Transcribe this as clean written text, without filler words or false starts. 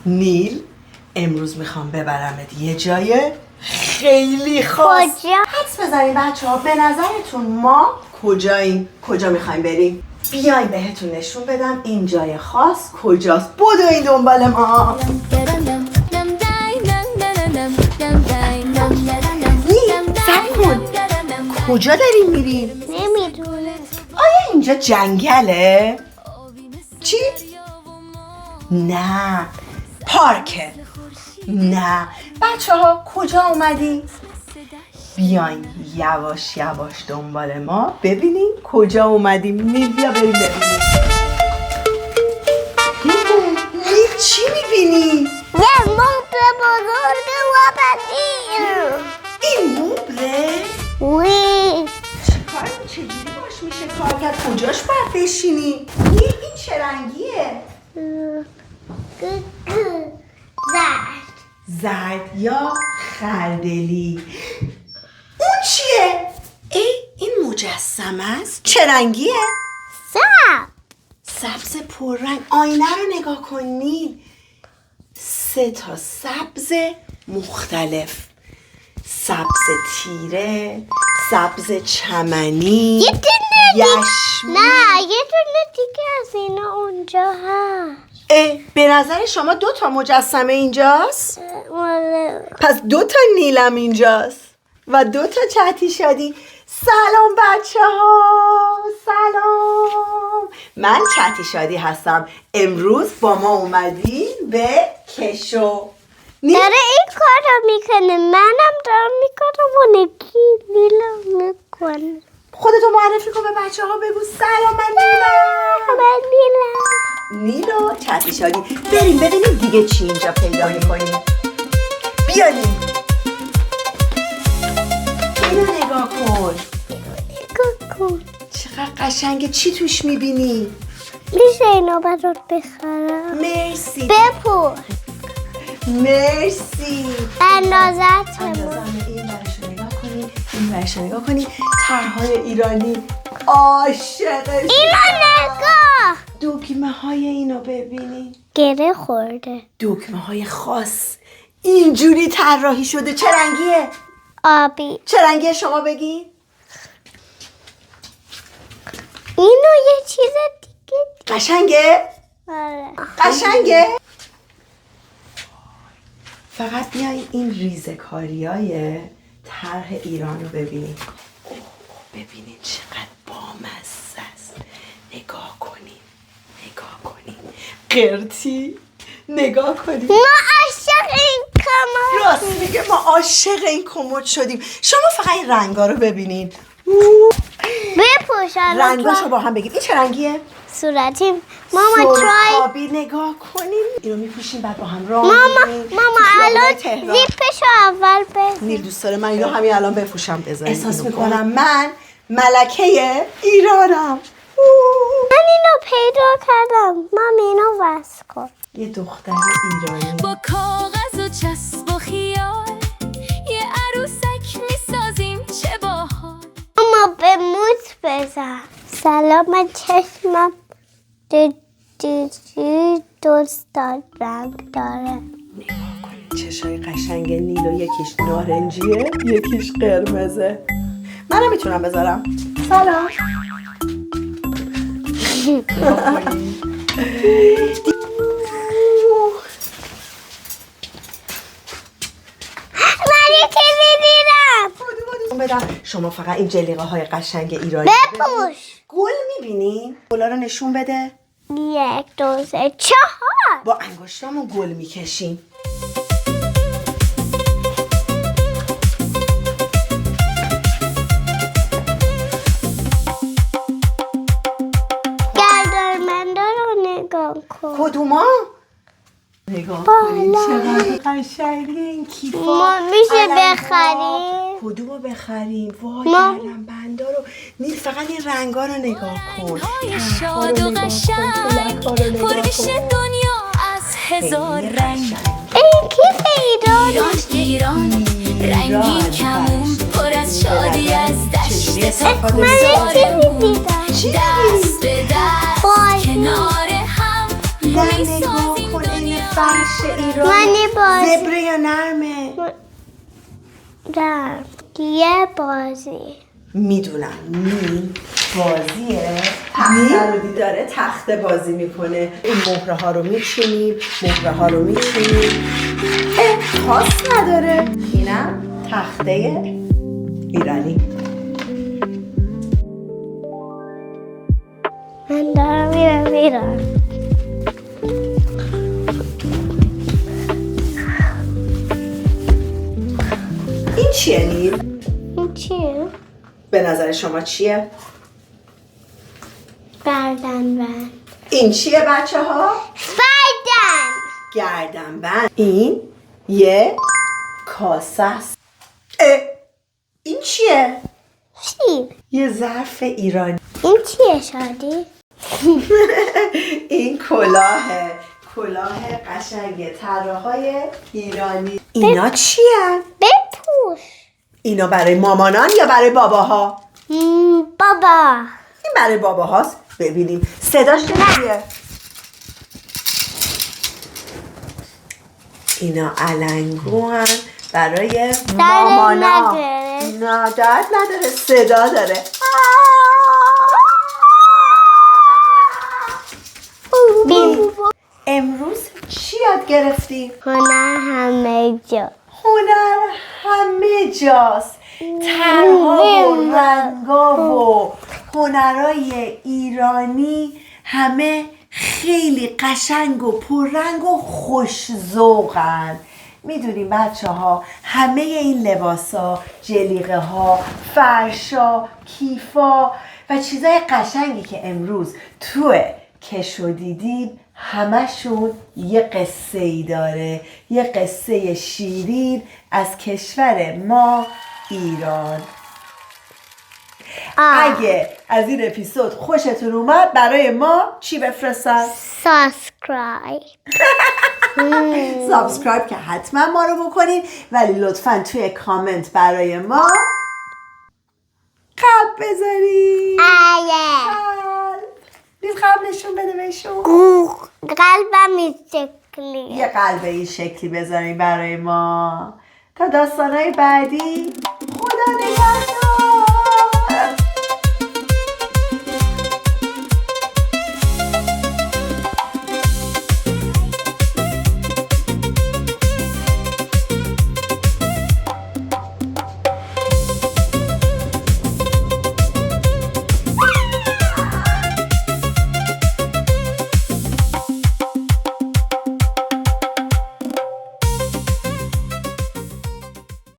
نیل امروز میخوام ببرمت یه جای خیلی خاص. کجا؟ حدس بزنین بچه ها، به نظرتون ما کجاییم؟ کجا میخوایم بریم؟ بیاین بهتون نشون بدم این جای خاص کجاست. بدوین دنبال ما. نیل صبر کن، کجا داریم میریم؟ نمیدونه. آیا اینجا جنگله؟ چی؟ نه پارکه. نه بچه ها کجا اومدیم؟ بیاین یواش یواش دنبال ما ببینیم کجا اومدیم. نیل بیا بریم ببینیم. نیل چی میبینی؟ یه مبل بزرگ و بدیم. این مبله؟ وی چجوری باش میشه کار کرد؟ کجاش باید بشینی؟ نیل این چه رنگیه؟ زرد. زرد یا خردلی. اون چیه؟ این مجسمه است؟ چه رنگیه؟ سبز. سبز پررنگ. آینه رو نگاه کنی. 3 تا سبز مختلف. سبز تیره، سبز چمنی، یه دونه یشمی. نه یه دونه دیگه از اینا اونجا هست. به نظر شما 2 تا مجسمه اینجاست؟ پس 2 تا نیلم اینجاست و 2 تا چتی شادی. سلام بچه ها، سلام. من چتی شادی هستم. امروز با ما اومدین به کشو. داره این کار رو میکنه، منم دارم میکنم و نکی نیلو میکنه. خودتو معرفی کن به بچه ها، بگو سلام من نیلم. من نیلم. نیلو چتی شادی. بریم ببینیم دیگه چی اینجا پیدا میکنیم. بیانیم. اینو نگاه کن. نگاه کن. چقدر قشنگه. چی توش میبینی؟ میشه اینو برات بخرم؟ مرسی. بپوش. مرسی. اندازت اندازه‌مه. این برشو نگاه کنی، این برشو نگاه کنی. طرح‌های ایرانی عاشقش. اینو نگاه. دکمه های اینو ببینی. گره خورده. دکمه های خاص اینجوری طراحی شده. چه رنگیه؟ آبی. چه رنگیه شما بگی؟ اینو یه چیز دیگه. قشنگه؟ آره. قشنگه؟ فقط بیاین این ریزه‌کاریای طرح ایران رو ببینید. ببینید چقدر بامزه است. نگاه کنید، نگاه کنید. قرتی نگاه کنید. ما عاشق این کمر. راست میگه، ما عاشق این کمد شدیم. شما فقط این رنگا رو ببینید. بپوش. رنگاشو با هم بگید. این چه رنگیه؟ صورتیم. ماما ترای. سرخابی. نگاه کنیم. اینو میپوشیم بعد با هم راه میریم. ماما الان زیپشو اول بزن. نیل دوست داره من اینو همین الان بپوشم. بذارید احساس میکنم من ملکه ایرانم. من اینو پیدا کردم. مامی اینو وصل کن. یه دختر ایرانی با کاغذ و چسب و خیال یه عروسک میسازیم چه باحال. ماما به موت بزن. سلام، من چشمم دوست رنگ داره. نگاه کنید چشای قشنگ نیلو. یکیش نارنجیه یکیش قرمزه. منم میتونم بذارم. سلام. بدم. شما فقط این جلیقه های قشنگ ایرانی بپوش. گل میبینی؟ گلا رو نشون بده. 1 2 3 4. با انگشتامو گل میکشیم. گردرمنده رو نگاه کن. کدوما؟ نگاه کنید چقدر قشنگه این کیفا. ما میشه علم‌ها. بخریم؟ کدومو بخریم؟ وای گردن بندا رو. نیل فقط این رنگا رو نگاه کن. های شاد و قشنگ پر میشه دنیا از هزار رنگ. این کیف ایران. ایران رنگین کمون پر از شادی از دشت تا من یه کوزارمون. چیزی دیدم. دست به دست کنار هم نه نگاه میسازیم کن این دنیا فرش ایرانی من بازی زبره یا نرمه؟ در یه بازی میدونم نیم بازیه. تخته رو داره تخته بازی میکنه. این مهره ها رو میچینیم، مهره ها رو میچینیم. خاص نداره. اینم تخته ایرانی. من دارم میرم این چیه نیل؟ این چیه؟ به نظر شما چیه؟ گردنبند. این چیه بچه ها؟ گردنبند. این یه کاسه است. این چیه؟ چی؟ یه ظرف ایرانی. این چیه شادی؟ این کلاهه. کلاه قشنگ طراحای ایرانی. اینا چیه؟ بپوش. اینا برای مامانان یا برای باباها؟ بابا. این برای باباهاست. ببینیم صداش چیه؟ اینا علنگوان برای مامانا. نه درد نداره، صدا داره. امروز چی یاد گرفتیم؟ هنر همه جا. هنر همه جاست. طرح‌ها و رنگا و هنرهای ایرانی همه خیلی قشنگ و پررنگ و خوش‌ذوقن. میدونیم بچه ها همه این لباسا، جلیقه ها، فرشا، کیفا و چیزای قشنگی که امروز تو کشو دیدیم همشون یه قصه ای داره. یه قصه شیرین از کشور ما ایران. اگه از این اپیزود خوشتون اومد برای ما چی بفرستن؟ سابسکرایب که حتما ما رو بکنین، ولی لطفا توی کامنت برای ما قلب بذارین. قلب نشون بده بهشون. قلبم این شکلی. یه قلب این شکلی بذارین برای ما. تا داستانهای بعدی خدا نگهدار.